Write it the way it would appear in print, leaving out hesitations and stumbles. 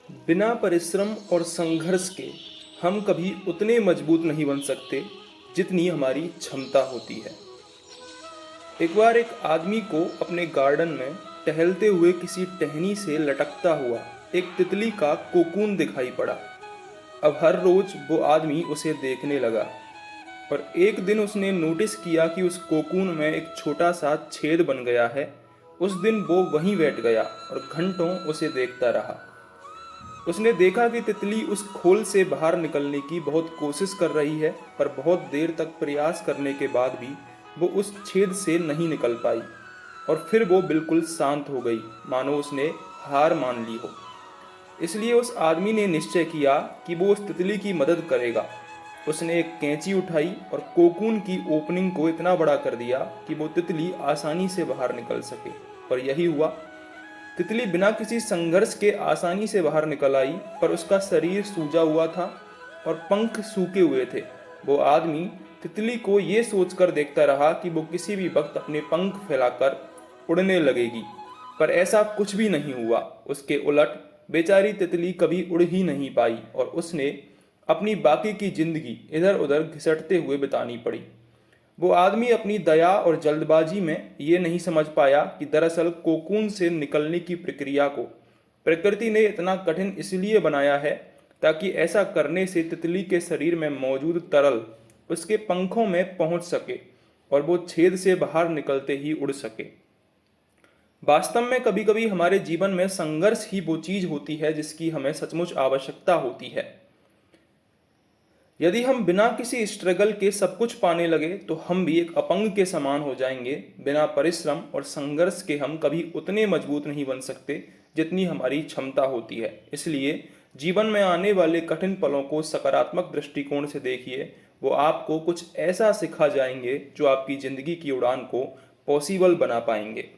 बिना परिश्रम और संघर्ष के हम कभी उतने मजबूत नहीं बन सकते जितनी हमारी क्षमता होती है। एक बार एक आदमी को अपने गार्डन में टहलते हुए किसी टहनी से लटकता हुआ एक तितली का कोकून दिखाई पड़ा। अब हर रोज वो आदमी उसे देखने लगा और एक दिन उसने नोटिस किया कि उस कोकून में एक छोटा सा छेद बन गया है। उस दिन वो वहीं बैठ गया और घंटों उसे देखता रहा। उसने देखा कि तितली उस खोल से बाहर निकलने की बहुत कोशिश कर रही है, पर बहुत देर तक प्रयास करने के बाद भी वो उस छेद से नहीं निकल पाई। और फिर वो बिल्कुल शांत हो गई, मानो उसने हार मान ली हो। इसलिए उस आदमी ने निश्चय किया कि वो उस तितली की मदद करेगा। उसने एक कैंची उठाई और कोकून की ओपनिंग को इतना बड़ा कर दिया कि वो तितली आसानी से बाहर निकल सके। और यही हुआ। तितली बिना किसी संघर्ष के आसानी से बाहर निकल आई, पर उसका शरीर सूजा हुआ था और पंख सूखे हुए थे। वो आदमी तितली को ये सोचकर देखता रहा कि वो किसी भी वक्त अपने पंख फैलाकर उड़ने लगेगी, पर ऐसा कुछ भी नहीं हुआ। उसके उलट बेचारी तितली कभी उड़ ही नहीं पाई और उसने अपनी बाकी की जिंदगी इधर उधर घिसटते हुए बितानी पड़ी। वो आदमी अपनी दया और जल्दबाजी में ये नहीं समझ पाया कि दरअसल कोकून से निकलने की प्रक्रिया को प्रकृति ने इतना कठिन इसलिए बनाया है ताकि ऐसा करने से तितली के शरीर में मौजूद तरल उसके पंखों में पहुंच सके और वो छेद से बाहर निकलते ही उड़ सके। वास्तव में कभी कभी हमारे जीवन में संघर्ष ही वो चीज होती है जिसकी हमें सचमुच आवश्यकता होती है। यदि हम बिना किसी स्ट्रगल के सब कुछ पाने लगे तो हम भी एक अपंग के समान हो जाएंगे। बिना परिश्रम और संघर्ष के हम कभी उतने मजबूत नहीं बन सकते जितनी हमारी क्षमता होती है। इसलिए जीवन में आने वाले कठिन पलों को सकारात्मक दृष्टिकोण से देखिए। वो आपको कुछ ऐसा सिखा जाएंगे जो आपकी जिंदगी की उड़ान को पॉसिबल बना पाएंगे।